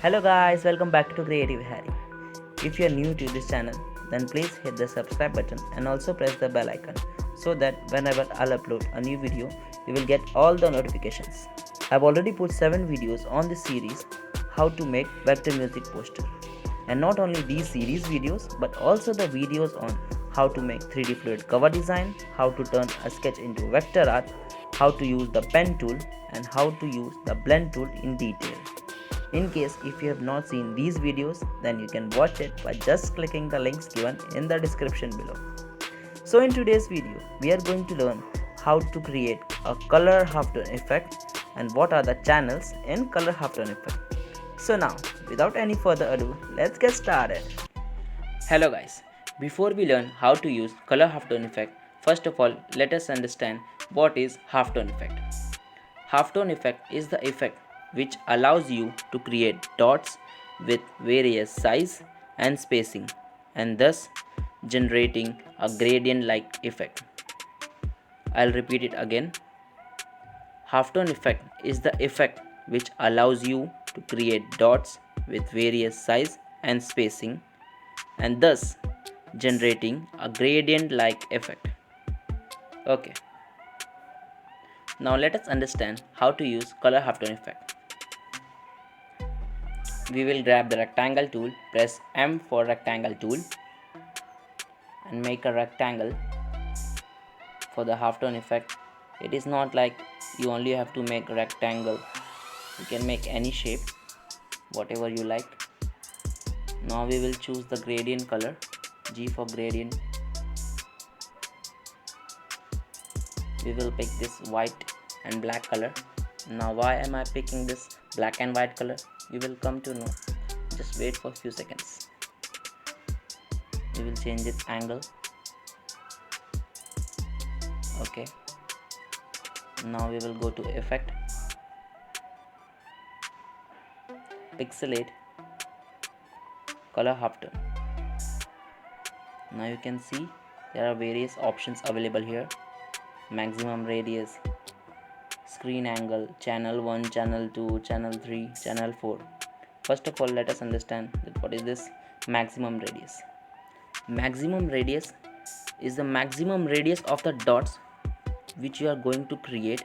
Hello guys, welcome back to Cre8eve Harry. If you are new to this channel, then please hit the subscribe button and also press the bell icon so that whenever I'll upload a new video, you will get all the notifications. I've already put 7 videos on this series, how to make vector music poster. And not only these series videos, but also the videos on how to make 3D fluid cover design, how to turn a sketch into vector art, how to use the pen tool, and how to use the blend tool in detail. In case if you have not seen these videos, then you can watch it by just clicking the links given in the description below. So in today's video, we are going to learn how to create a color halftone effect and what are the channels in color halftone effect. So now, without any further ado, let's get started. Hello guys, before we learn how to use color halftone effect, first of all, let us understand what is halftone effect. Halftone effect is the effect which allows you to create dots with various size and spacing and thus generating a gradient like effect. I'll repeat it again. Halftone effect is the effect which allows you to create dots with various size and spacing and thus generating a gradient like effect. Okay. Now let us understand how to use color halftone effect. We will grab the rectangle tool, press M for rectangle tool and make a rectangle for the halftone effect. It is not like you only have to make a rectangle. You can make any shape, whatever you like. Now we will choose the gradient color, G for gradient. We will pick this white and black color. Now why am I picking this black and white color? You will come to know. Just wait for a few seconds. We will change its angle. Okay. Now we will go to effect, pixelate, color halftone. Now you can see there are various options available here. Maximum radius, screen angle, channel 1, channel 2, channel 3, channel 4. First of all, let us understand that what is this maximum radius. Maximum radius is the maximum radius of the dots which you are going to create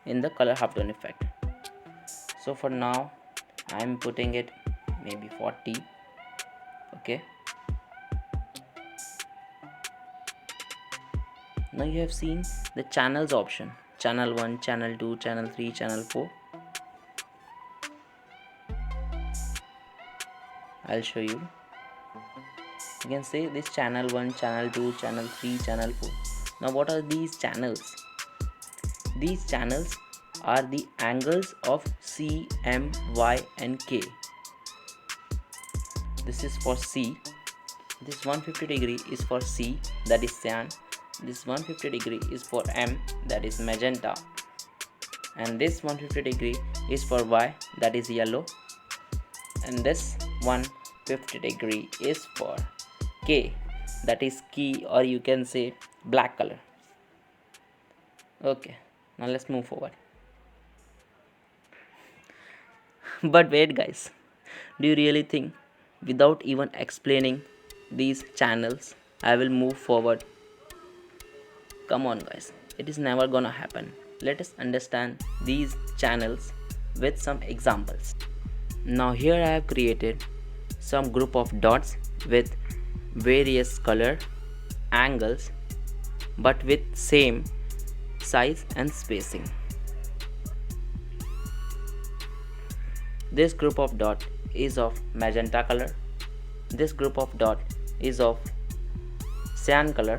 in the color halftone effect. So for now I am putting it maybe 40. Okay. Now you have seen the channels option, channel 1, channel 2, channel 3, channel 4. I'll show you. You can say this channel 1, channel 2, channel 3, channel 4. Now what are these channels? These channels are the angles of C, M, Y and K. This is for C. This 150 degree is for C, that is cyan. This 150 degree is for M, that is magenta. And this 150 degree is for Y, that is yellow. And this 150 degree is for K, that is key, or you can say black color. Okay, now let's move forward. But wait guys, do you really think without even explaining these channels I will move forward? Come on guys, it is never gonna happen. Let us understand these channels with some examples. Now here I have created some group of dots with various color, angles, but with same size and spacing. This group of dot is of magenta color. This group of dot is of cyan color,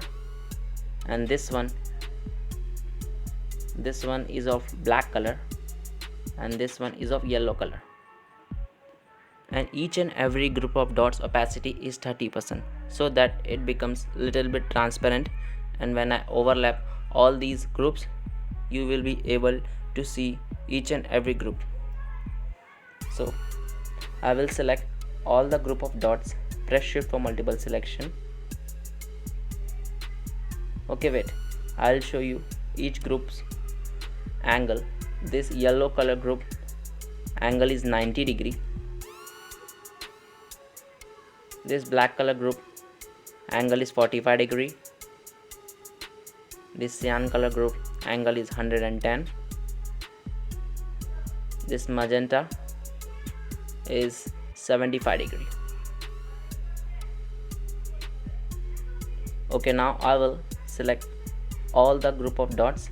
and this one is of black color, and this one is of yellow color. And each and every group of dots opacity is 30% so that it becomes little bit transparent, and when I overlap all these groups you will be able to see each and every group. So I will select all the group of dots, press shift for multiple selection. Okay, wait, I'll show you each group's angle. This yellow color group angle is 90 degree. This black color group angle is 45 degree. This cyan color group angle is 110. This magenta is 75 degree. Okay, now I will select all the group of dots.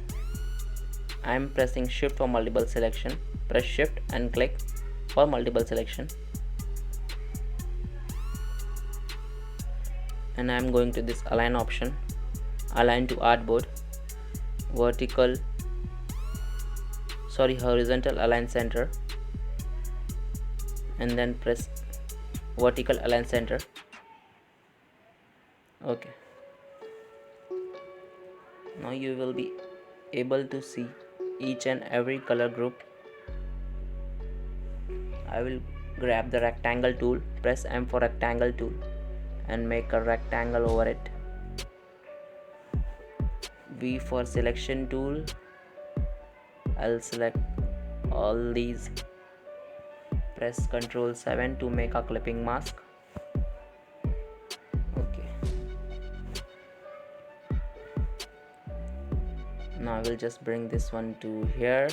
I am pressing shift for multiple selection. Press shift and click for multiple selection, and I am going to this align option, align to artboard, horizontal align center, and then press vertical align center. Okay, now you will be able to see each and every color group. I will grab the rectangle tool, press M for rectangle tool, and make a rectangle over it. V for selection tool. I'll select all these. Press Ctrl 7 to make a clipping mask. Okay. Now I will just bring this one to here.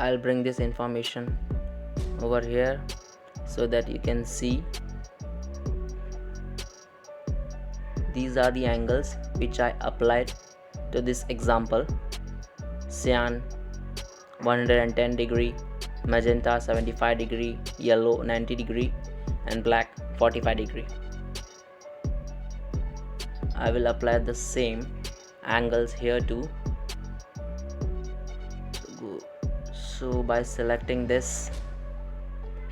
I'll bring this information over here so that you can see. These are the angles which I applied to this example. Cyan 110 degree, magenta 75 degree, yellow 90 degree, and black 45 degree. I will apply the same angles here too. So by selecting this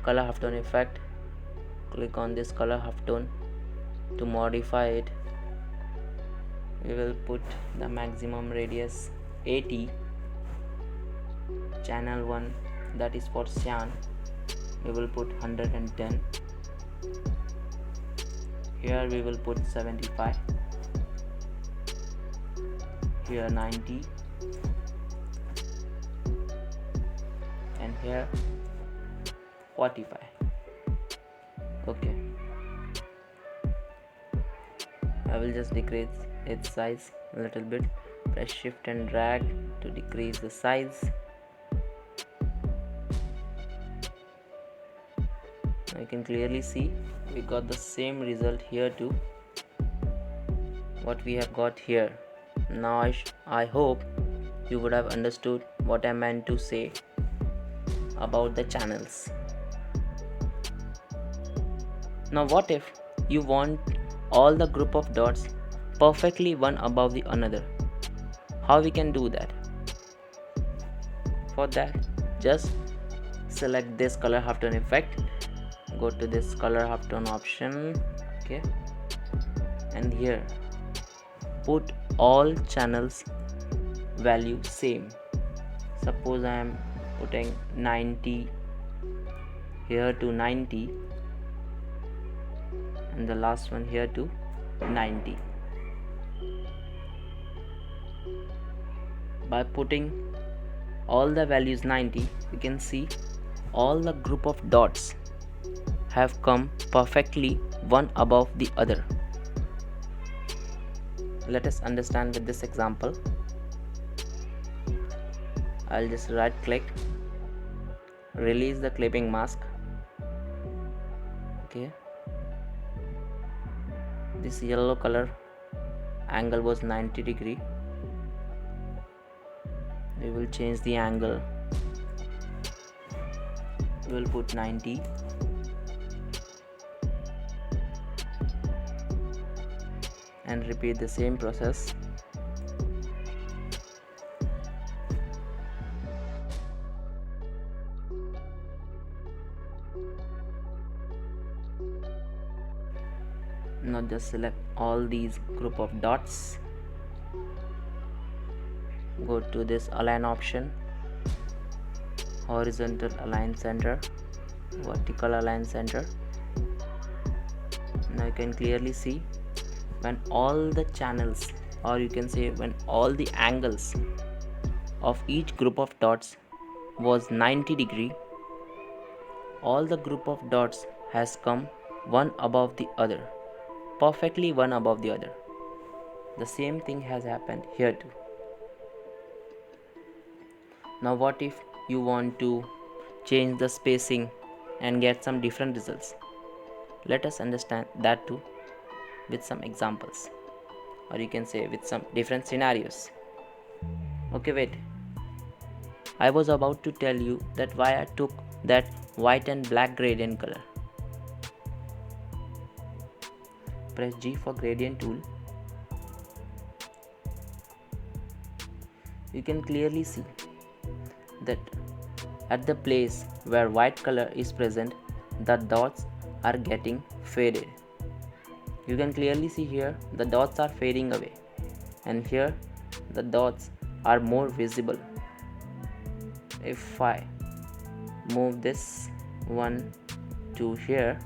color halftone effect, click on this color halftone. To modify it, we will put the maximum radius 80. Channel 1, that is for cyan, we will put 110. Here we will put 75. Here 90. And here 45. Okay, I will just decrease its size a little bit. Press shift and drag to decrease the size. Now you can clearly see we got the same result here too, what we have got here. Now I hope you would have understood what I meant to say about the channels. Now what if you want all the group of dots perfectly one above the another? How we can do that? For that, just select this color halftone effect, go to this color halftone option, okay, and here put all channels value same. Suppose I am putting 90 here to 90, and the last one here to 90. By putting all the values 90, you can see all the group of dots have come perfectly one above the other. Let us understand with this example. I'll just right click, release the clipping mask. Okay, this yellow color angle was 90 degree. We will change the angle. We will put 90. And repeat the same process. Now just select all these group of dots. Go to this align option, horizontal align center, vertical align center. Now you can clearly see when all the channels, or you can say when all the angles of each group of dots was 90 degree, all the group of dots has come one above the other, perfectly one above the other. The same thing has happened here too. Now what if you want to change the spacing and get some different results? Let us understand that too with some examples, or you can say with some different scenarios. Okay, wait. I was about to tell you that why I took that white and black gradient color. Press G for gradient tool. You can clearly see that at the place where white color is present, the dots are getting faded. You can clearly see here the dots are fading away, and here the dots are more visible. If I move this one to here,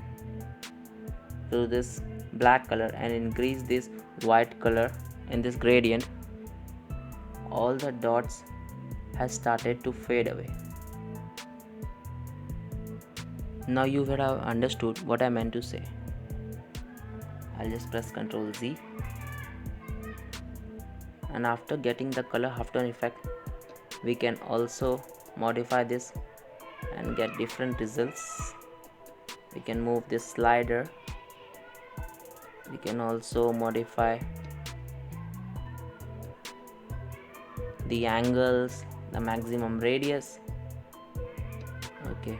to this black color, and increase this white color in this gradient, all the dots has started to fade away. Now you would have understood what I meant to say. I'll just press Ctrl Z, and after getting the color halftone effect, we can also modify this and get different results. We can move this slider. We can also modify the angles, the maximum radius. Okay.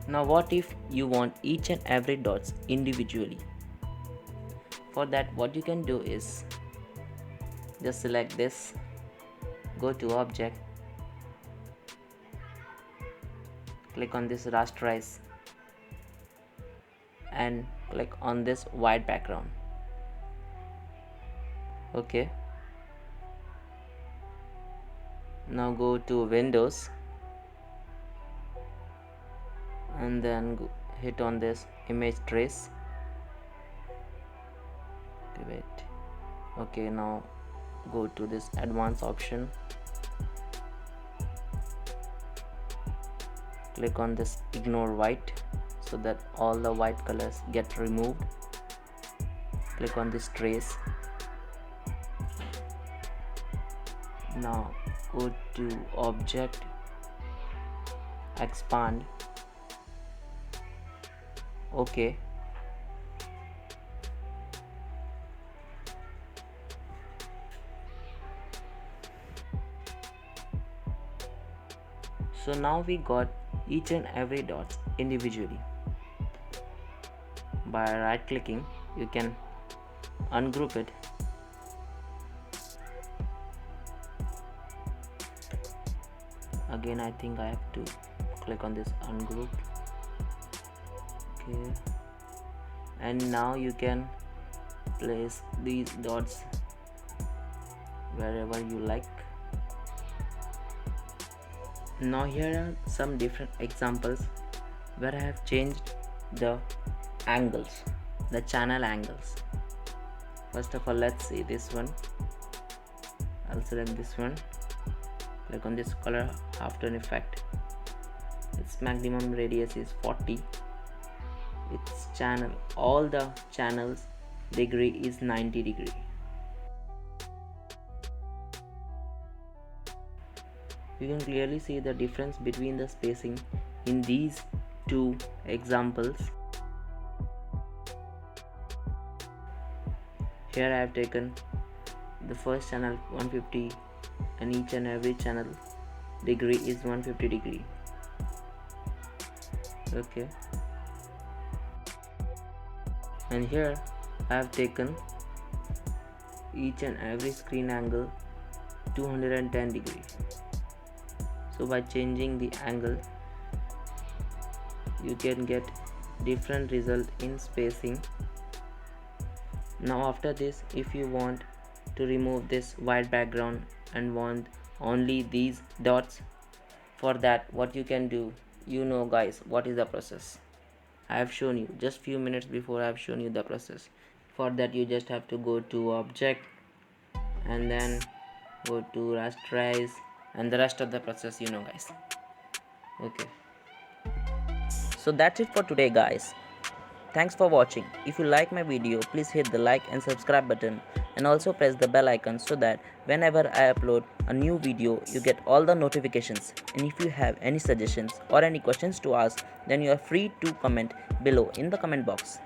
Now what if you want each and every dots individually? For that, what you can do is just select this, go to object, click on this rasterize, and click on this white background. Okay. Now go to Windows and then hit on this image trace. Okay, wait. Okay, now go to this advanced option, click on this ignore white so that all the white colors get removed. Click on this trace. Now go to object, expand. Okay. So now we got each and every dots individually. By right clicking, you can ungroup it. Again, I think I have to click on this ungroup. Okay. And now you can place these dots wherever you like. Now here are some different examples where I have changed the angles, the channel angles. First of all, let's see this one. I'll select this one, click on this color halftone effect. Its maximum radius is 40. Its channel, all the channels degree is 90 degree. You can clearly see the difference between the spacing in these two examples. Here I have taken the first channel 150 and each and every channel degree is 150 degree. Okay. And here I have taken each and every screen angle 210 degree. So by changing the angle, you can get different result in spacing. Now after this, if you want to remove this white background and want only these dots, for that what you can do, you know guys, what is the process. I have shown you just few minutes before. I have shown you the process. For that you just have to go to object and then go to rasterize, and the rest of the process you know, guys. Okay. So that's it for today, guys. Thanks for watching. If you like my video, please hit the like and subscribe button and also press the bell icon so that whenever I upload a new video, you get all the notifications. And if you have any suggestions or any questions to ask, then you are free to comment below in the comment box.